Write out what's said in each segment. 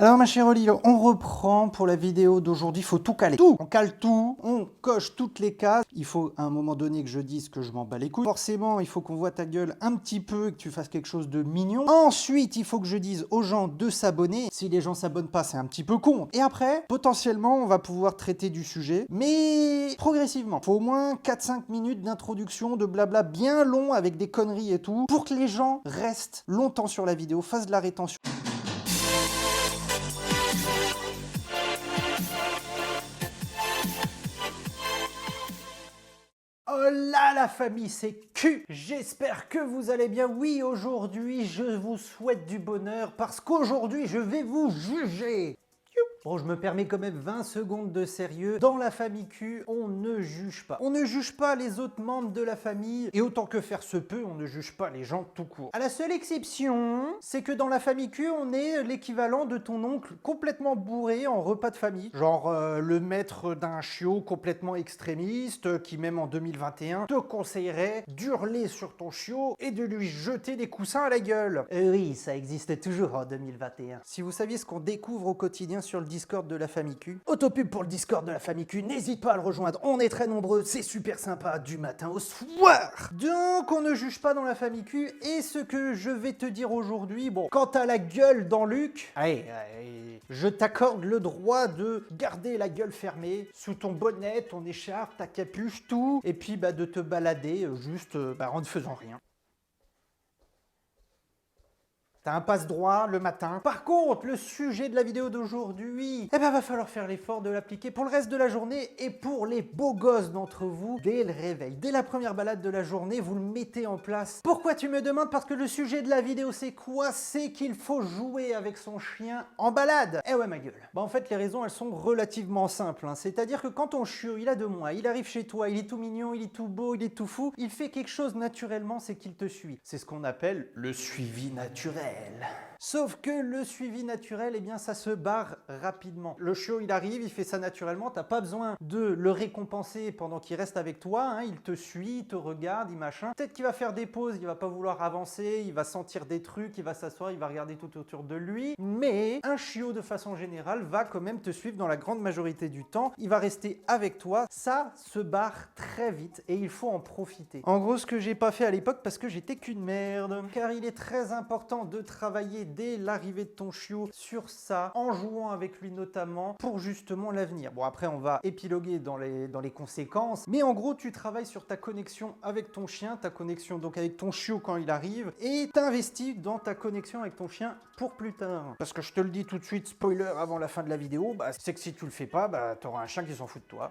Alors ma chère Olive, on reprend pour la vidéo d'aujourd'hui, il faut tout caler. Tout. On cale tout, on coche toutes les cases. Il faut à un moment donné que je dise que je m'en bats les couilles. Forcément, il faut qu'on voit ta gueule un petit peu et que tu fasses quelque chose de mignon. Ensuite, il faut que je dise aux gens de s'abonner. Si les gens s'abonnent pas, c'est un petit peu con. Et après, potentiellement, on va pouvoir traiter du sujet, mais progressivement. Il faut au moins 4-5 minutes d'introduction, de blabla bien long avec des conneries et tout, pour que les gens restent longtemps sur la vidéo, fassent de la rétention. Oh là la famille, c'est Q. J'espère que vous allez bien. Oui, aujourd'hui, je vous souhaite du bonheur parce qu'aujourd'hui, je vais vous juger. Bon, je me permets quand même 20 secondes de sérieux. Dans la famille Q, on ne juge pas. On ne juge pas les autres membres de la famille et autant que faire se peut, on ne juge pas les gens tout court. À la seule exception, c'est que dans la famille Q, on est l'équivalent de ton oncle complètement bourré en repas de famille. Genre le maître d'un chiot complètement extrémiste qui même en 2021 te conseillerait d'hurler sur ton chiot et de lui jeter des coussins à la gueule. Oui, ça existe toujours en 2021. Si vous saviez ce qu'on découvre au quotidien sur le Discord de la famille Q. Autopub pour le Discord de la famille Q, n'hésite pas à le rejoindre, on est très nombreux, c'est super sympa du matin au soir. Donc on ne juge pas dans la famille Q, et ce que je vais te dire aujourd'hui, bon, quand t'as la gueule dans Luc, allez, je t'accorde le droit de garder la gueule fermée, sous ton bonnet, ton écharpe, ta capuche, tout, et puis de te balader juste en ne faisant rien. T'as un passe-droit le matin. Par contre, le sujet de la vidéo d'aujourd'hui, va falloir faire l'effort de l'appliquer pour le reste de la journée et pour les beaux gosses d'entre vous, dès le réveil. Dès la première balade de la journée, vous le mettez en place. Pourquoi tu me demandes? Parce que le sujet de la vidéo, c'est quoi? C'est qu'il faut jouer avec son chien en balade. Eh ouais, ma gueule. En fait, les raisons, elles sont relativement simples. C'est-à-dire que quand ton chiot, il a 2 mois, il arrive chez toi, il est tout mignon, il est tout beau, il est tout fou, il fait quelque chose naturellement, c'est qu'il te suit. C'est ce qu'on appelle le suivi naturel. Sauf que le suivi naturel, ça se barre rapidement. Le chiot, il arrive, il fait ça naturellement, t'as pas besoin de le récompenser pendant qu'il reste avec toi, il te suit, il te regarde, il machin. Peut-être qu'il va faire des pauses, il va pas vouloir avancer, il va sentir des trucs, il va s'asseoir, il va regarder tout autour de lui, mais un chiot, de façon générale, va quand même te suivre dans la grande majorité du temps, il va rester avec toi, ça se barre très vite et il faut en profiter. En gros, ce que j'ai pas fait à l'époque parce que j'étais qu'une merde, car il est très important de travailler dès l'arrivée de ton chiot sur ça, en jouant avec lui notamment, pour justement l'avenir. Bon, après, on va épiloguer dans les conséquences, mais en gros, tu travailles sur ta connexion avec ton chien, ta connexion donc avec ton chiot quand il arrive, et t'investis dans ta connexion avec ton chien pour plus tard. Parce que je te le dis tout de suite, spoiler avant la fin de la vidéo, c'est que si tu le fais pas, t'auras un chien qui s'en fout de toi.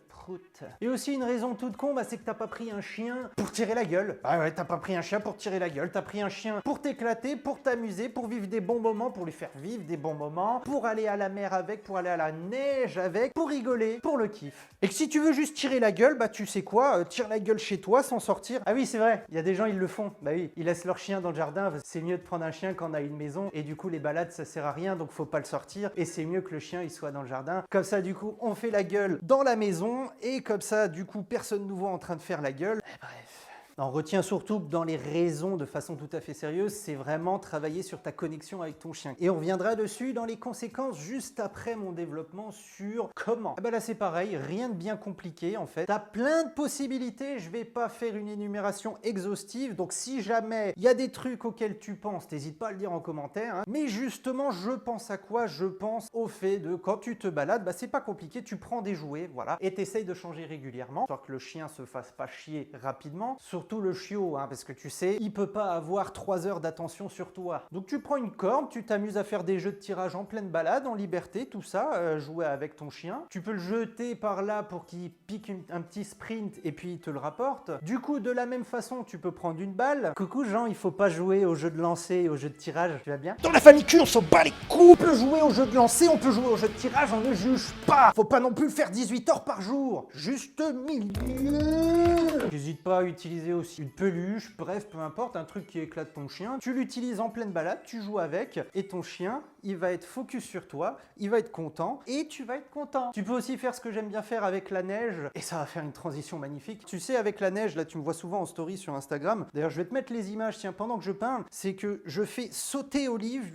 Prout. Et aussi une raison toute con, c'est que t'as pas pris un chien pour tirer la gueule. Ah ouais, t'as pas pris un chien pour tirer la gueule, t'as pris un chien pour t'éclater, pour t'amuser, pour vivre des bons moments, pour lui faire vivre des bons moments, pour aller à la mer avec, pour aller à la neige avec, pour rigoler, pour le kiff. Et que si tu veux juste tirer la gueule, tu sais quoi, tire la gueule chez toi sans sortir. Ah oui, c'est vrai, il y a des gens, ils le font. Bah oui, ils laissent leur chien dans le jardin, c'est mieux de prendre un chien quand on a une maison, et du coup les balades ça sert à rien, donc faut pas le sortir, et c'est mieux que le chien il soit dans le jardin. Comme ça du coup on fait la gueule dans la maison, et comme ça du coup personne nous voit en train de faire la gueule. Bref. On retient surtout que dans les raisons, de façon tout à fait sérieuse, c'est vraiment travailler sur ta connexion avec ton chien. Et on reviendra dessus dans les conséquences juste après mon développement sur comment. Là c'est pareil, rien de bien compliqué en fait. T'as plein de possibilités, je vais pas faire une énumération exhaustive, donc si jamais il y a des trucs auxquels tu penses, t'hésites pas à le dire en commentaire. Mais justement, je pense à quoi? Je pense au fait de quand tu te balades, c'est pas compliqué, tu prends des jouets, voilà, et t'essayes de changer régulièrement, histoire que le chien se fasse pas chier rapidement. Surtout le chiot, parce que tu sais, il peut pas avoir 3 heures d'attention sur toi. Donc tu prends une corde, tu t'amuses à faire des jeux de tirage en pleine balade, en liberté, tout ça, jouer avec ton chien. Tu peux le jeter par là pour qu'il pique un petit sprint et puis il te le rapporte. Du coup, de la même façon, tu peux prendre une balle. Coucou Jean, il faut pas jouer au jeu de lancer et au jeu de tirage, tu vas bien? Dans la famille Q, on s'en bat les couilles. On peut jouer au jeu de lancer, on peut jouer au jeu de tirage, on ne juge pas. Faut pas non plus faire 18 heures par jour. Juste milieu. N'hésite pas à utiliser aussi une peluche, bref, peu importe, un truc qui éclate ton chien. Tu l'utilises en pleine balade, tu joues avec, et ton chien, il va être focus sur toi, il va être content, et tu vas être content. Tu peux aussi faire ce que j'aime bien faire avec la neige, et ça va faire une transition magnifique. Tu sais, avec la neige, là tu me vois souvent en story sur Instagram, d'ailleurs je vais te mettre les images, tiens, pendant que je parle, c'est que je fais sauter Olive,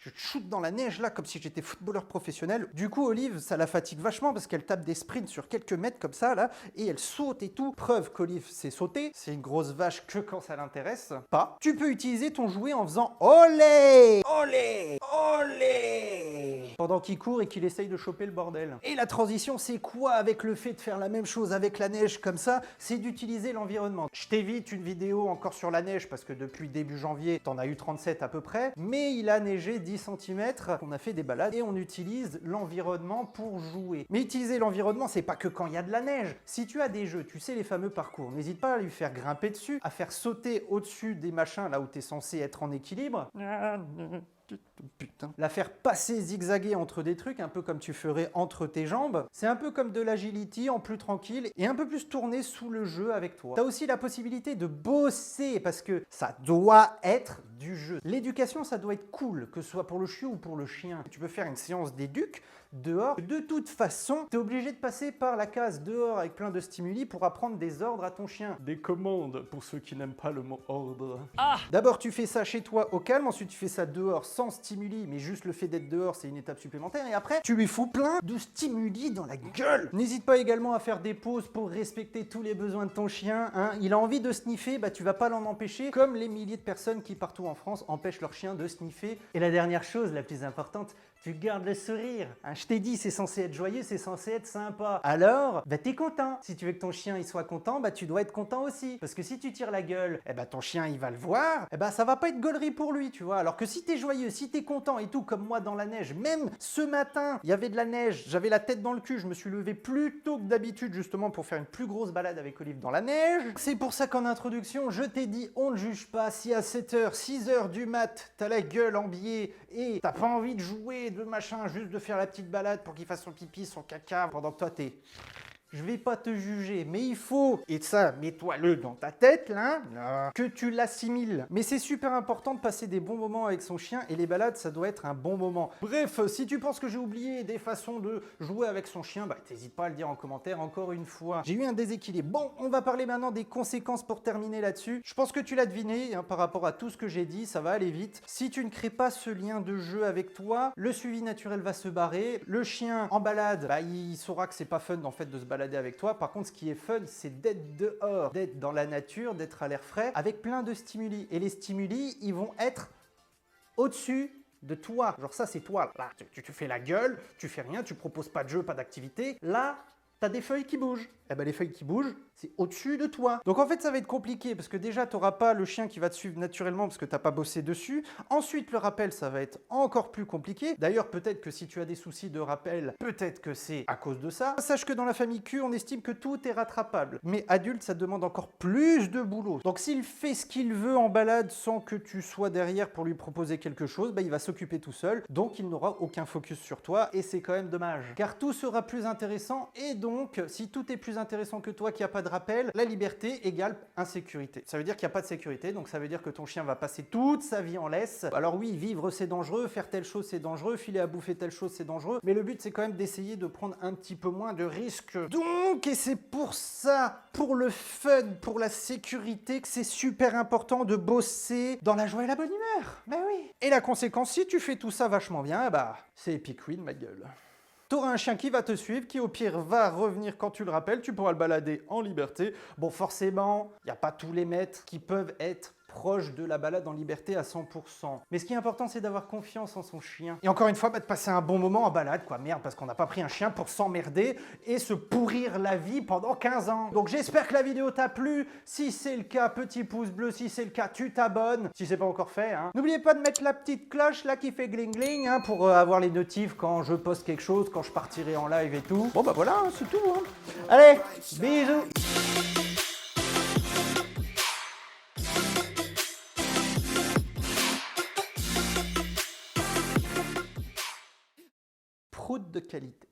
Je shoot dans la neige là comme si j'étais footballeur professionnel. Du coup, Olive, ça la fatigue vachement parce qu'elle tape des sprints sur quelques mètres comme ça là et elle saute et tout. Preuve qu'Olive sait sauter. C'est une grosse vache que quand ça l'intéresse. Pas. Tu peux utiliser ton jouet en faisant olé, olé, olé pendant qu'il court et qu'il essaye de choper le bordel. Et la transition, c'est quoi avec le fait de faire la même chose avec la neige comme ça? C'est d'utiliser l'environnement. Je t'évite une vidéo encore sur la neige parce que depuis début janvier, t'en as eu 37 à peu près, mais il a neigé 10 cm. On a fait des balades et on utilise l'environnement pour jouer. Mais utiliser l'environnement, c'est pas que quand il y a de la neige. Si tu as des jeux, tu sais les fameux parcours, n'hésite pas à lui faire grimper dessus, à faire sauter au-dessus des machins là où tu es censé être en équilibre. Putain. La faire passer zigzaguer entre des trucs, un peu comme tu ferais entre tes jambes. C'est un peu comme de l'agility en plus tranquille et un peu plus tourné sous le jeu avec toi. Tu as aussi la possibilité de bosser parce que ça doit être du jeu. L'éducation, ça doit être cool, que ce soit pour le chiot ou pour le chien. Tu peux faire une séance d'éduc dehors. De toute façon, tu es obligé de passer par la case dehors avec plein de stimuli pour apprendre des ordres à ton chien. Des commandes pour ceux qui n'aiment pas le mot ordre. Ah! D'abord, tu fais ça chez toi au calme, ensuite tu fais ça dehors sans stimuli, mais juste le fait d'être dehors, c'est une étape supplémentaire. Et après, tu lui fous plein de stimuli dans la gueule. N'hésite pas également à faire des pauses pour respecter tous les besoins de ton chien. Hein. Il a envie de sniffer, bah tu vas pas l'en empêcher, comme les milliers de personnes qui partout en France empêchent leur chien de sniffer. Et la dernière chose, la plus importante, tu gardes le sourire. Hein, je t'ai dit, c'est censé être joyeux, c'est censé être sympa. Alors, bah t'es content. Si tu veux que ton chien il soit content, bah tu dois être content aussi. Parce que si tu tires la gueule, eh bah ton chien il va le voir, eh bah ça va pas être gaulerie pour lui, tu vois. Alors que si t'es joyeux, si t'es content et tout, comme moi dans la neige, même ce matin, il y avait de la neige, j'avais la tête dans le cul, je me suis levé plus tôt que d'habitude justement pour faire une plus grosse balade avec Olive dans la neige. C'est pour ça qu'en introduction, je t'ai dit, on ne juge pas. Si à 7h, 6h du mat, t'as la gueule en biais et t'as pas envie de jouer, de machin, juste de faire la petite balade pour qu'il fasse son pipi, son caca, pendant que toi t'es... Je vais pas te juger, mais il faut, et ça, mets-toi-le dans ta tête, là, que tu l'assimiles. Mais c'est super important de passer des bons moments avec son chien, et les balades, ça doit être un bon moment. Bref, si tu penses que j'ai oublié des façons de jouer avec son chien, bah t'hésites pas à le dire en commentaire encore une fois. J'ai eu un déséquilibre. Bon, on va parler maintenant des conséquences pour terminer là-dessus. Je pense que tu l'as deviné, hein, par rapport à tout ce que j'ai dit, ça va aller vite. Si tu ne crées pas ce lien de jeu avec toi, le suivi naturel va se barrer. Le chien en balade, bah il saura que c'est pas fun en fait de se balader avec toi. Par contre, ce qui est fun, c'est d'être dehors, d'être dans la nature, d'être à l'air frais, avec plein de stimuli. Et les stimuli, ils vont être au-dessus de toi. Genre ça, c'est toi. Là, tu fais la gueule, tu fais rien, tu proposes pas de jeu, pas d'activité. Là, t'as des feuilles qui bougent. Eh ben les feuilles qui bougent, c'est au-dessus de toi. Donc en fait, ça va être compliqué parce que déjà, tu n'auras pas le chien qui va te suivre naturellement parce que tu n'as pas bossé dessus. Ensuite, le rappel, ça va être encore plus compliqué. D'ailleurs, peut-être que si tu as des soucis de rappel, peut-être que c'est à cause de ça. Sache que dans la famille Q, on estime que tout est rattrapable. Mais adulte, ça demande encore plus de boulot. Donc s'il fait ce qu'il veut en balade sans que tu sois derrière pour lui proposer quelque chose, bah, il va s'occuper tout seul. Donc il n'aura aucun focus sur toi et c'est quand même dommage. Car tout sera plus intéressant et donc, si tout est plus intéressant que toi, qu'il n'y a pas de rappel, la liberté égale insécurité. Ça veut dire qu'il n'y a pas de sécurité, donc ça veut dire que ton chien va passer toute sa vie en laisse. Alors oui, vivre c'est dangereux, faire telle chose c'est dangereux, filer à bouffer telle chose c'est dangereux, mais le but c'est quand même d'essayer de prendre un petit peu moins de risques. Donc, et c'est pour ça, pour le fun, pour la sécurité, que c'est super important de bosser dans la joie et la bonne humeur. Ben oui. Et la conséquence, si tu fais tout ça vachement bien, bah c'est Epic Win, ma gueule. Tu auras un chien qui va te suivre, qui au pire va revenir quand tu le rappelles, tu pourras le balader en liberté. Bon, forcément, il n'y a pas tous les maîtres qui peuvent être proche de la balade en liberté à 100%. Mais ce qui est important, c'est d'avoir confiance en son chien. Et encore une fois, bah, de passer un bon moment en balade, quoi. Merde, parce qu'on n'a pas pris un chien pour s'emmerder et se pourrir la vie pendant 15 ans. Donc j'espère que la vidéo t'a plu. Si c'est le cas, petit pouce bleu. Si c'est le cas, tu t'abonnes. Si c'est pas encore fait, hein. N'oubliez pas de mettre la petite cloche là qui fait gling gling, hein, pour avoir les notifs quand je poste quelque chose, quand je partirai en live et tout. Bon bah voilà, hein, c'est tout. Hein. Allez, bisous. Prout de qualité.